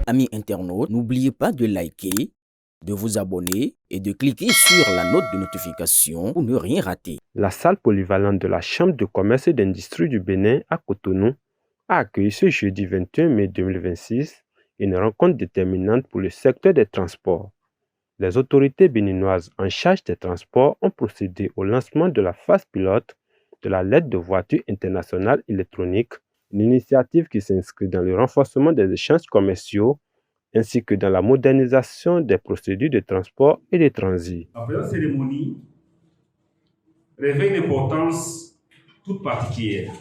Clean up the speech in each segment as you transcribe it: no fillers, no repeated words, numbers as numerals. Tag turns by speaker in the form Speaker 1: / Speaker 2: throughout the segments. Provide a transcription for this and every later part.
Speaker 1: Amis internautes, n'oubliez pas de liker, de vous abonner et de cliquer sur la note de notification pour ne rien rater.
Speaker 2: La salle polyvalente de la Chambre de commerce et d'industrie du Bénin à Cotonou a accueilli ce jeudi 21 mai 2026 une rencontre déterminante pour le secteur des transports. Les autorités béninoises en charge des transports ont procédé au lancement de la phase pilote de la lettre de voiture internationale électronique, une initiative qui s'inscrit dans le renforcement des échanges commerciaux ainsi que dans la modernisation des procédures de transport et de transit.
Speaker 3: La présente cérémonie revêt une importance toute particulière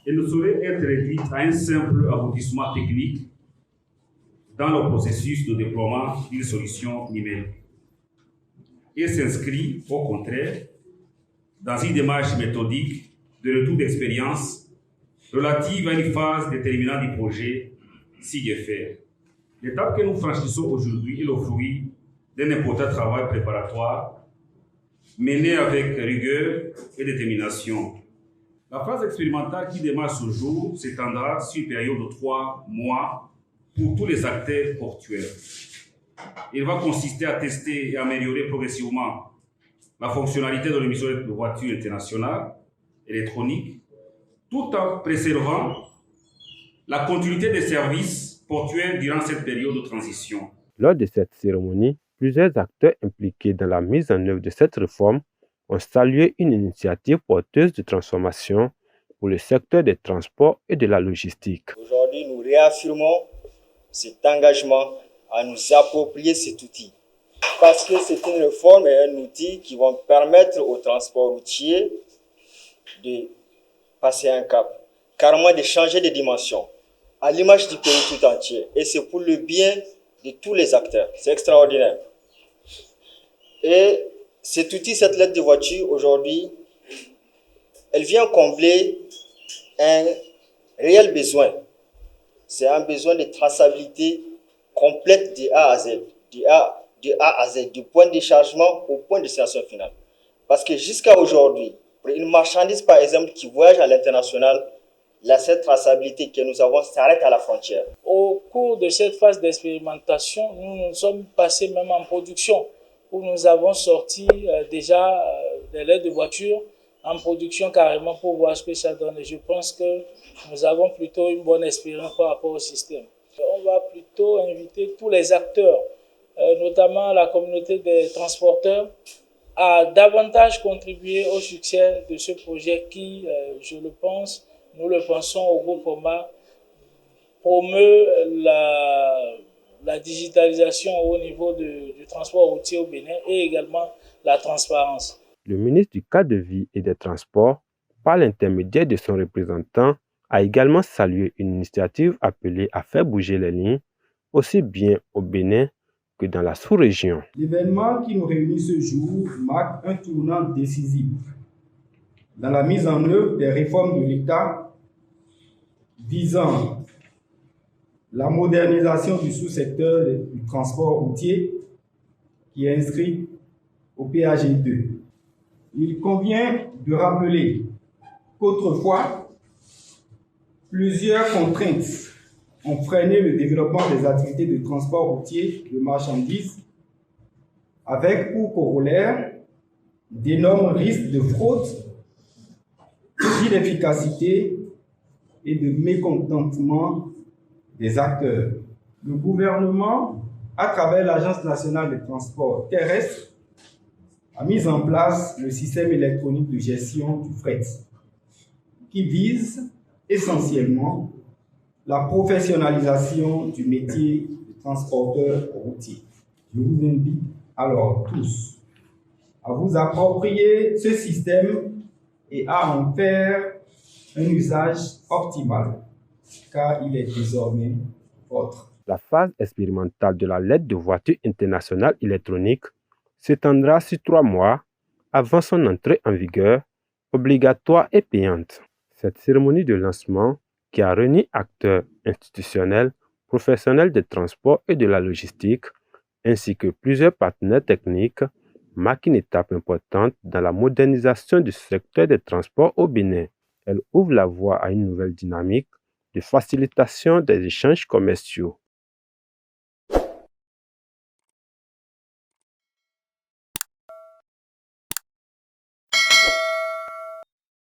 Speaker 3: et ne saurait être réduite à un simple aboutissement technique dans le processus de déploiement d'une solution numérique. Il s'inscrit, au contraire, dans une démarche méthodique de retour d'expérience relative à une phase déterminante du projet SIGFR. L'étape que nous franchissons aujourd'hui est le fruit d'un important travail préparatoire mené avec rigueur et détermination. La phase expérimentale qui démarre ce jour s'étendra sur une période de 3 mois pour tous les acteurs portuaires. Il va consister à tester et améliorer progressivement la fonctionnalité de l'émission de voitures internationales électroniques, tout en préservant la continuité des services portuaires durant cette période de transition.
Speaker 2: Lors de cette cérémonie, plusieurs acteurs impliqués dans la mise en œuvre de cette réforme ont salué une initiative porteuse de transformation pour le secteur des transports et de la logistique.
Speaker 4: Aujourd'hui, nous réaffirmons cet engagement à nous approprier cet outil. Parce que c'est une réforme et un outil qui vont permettre au transport routier de passer un cap, carrément de changer de dimension, à l'image du pays tout entier. Et c'est pour le bien de tous les acteurs. C'est extraordinaire. Et cet outil, cette lettre de voiture, aujourd'hui, elle vient combler un réel besoin. C'est un besoin de traçabilité complète de A à Z, de A à Z, du point de déchargement au point de destination finale. Parce que jusqu'à aujourd'hui, pour une marchandise, par exemple, qui voyage à l'international, cette traçabilité que nous avons s'arrête à la frontière.
Speaker 5: Au cours de cette phase d'expérimentation, nous sommes passés même en production, où nous avons sorti déjà des lettres de voiture en production carrément pour voir ce que ça donne. Et je pense que nous avons plutôt une bonne expérience par rapport au système. On va plutôt inviter tous les acteurs, notamment la communauté des transporteurs, à davantage contribuer au succès de ce projet qui, nous le pensons au groupe OMA, promeut la digitalisation au niveau du transport routier au Bénin et également la transparence.
Speaker 2: Le ministre du Cadre de vie et des Transports, par l'intermédiaire de son représentant, a également salué une initiative appelée à faire bouger les lignes, aussi bien au Bénin que dans la sous-région.
Speaker 6: L'événement qui nous réunit ce jour marque un tournant décisif dans la mise en œuvre des réformes de l'État visant la modernisation du sous-secteur du transport routier qui est inscrit au PAG2. Il convient de rappeler qu'autrefois, plusieurs contraintes ont freiné le développement des activités de transport routier de marchandises avec pour corollaire d'énormes risques de fraude, d'inefficacité et de mécontentement des acteurs. Le gouvernement, à travers l'Agence nationale des transports terrestres, a mis en place le système électronique de gestion du fret, qui vise essentiellement la professionnalisation du métier de transporteur routier. Je vous invite alors tous à vous approprier ce système et à en faire un usage optimal, car il est désormais votre.
Speaker 2: La phase expérimentale de la lettre de voiture internationale électronique s'étendra sur 3 mois avant son entrée en vigueur, obligatoire et payante. Cette cérémonie de lancement, qui a réuni acteurs institutionnels, professionnels des transports et de la logistique, ainsi que plusieurs partenaires techniques, marque une étape importante dans la modernisation du secteur des transports au Bénin. Elle ouvre la voie à une nouvelle dynamique de facilitation des échanges commerciaux.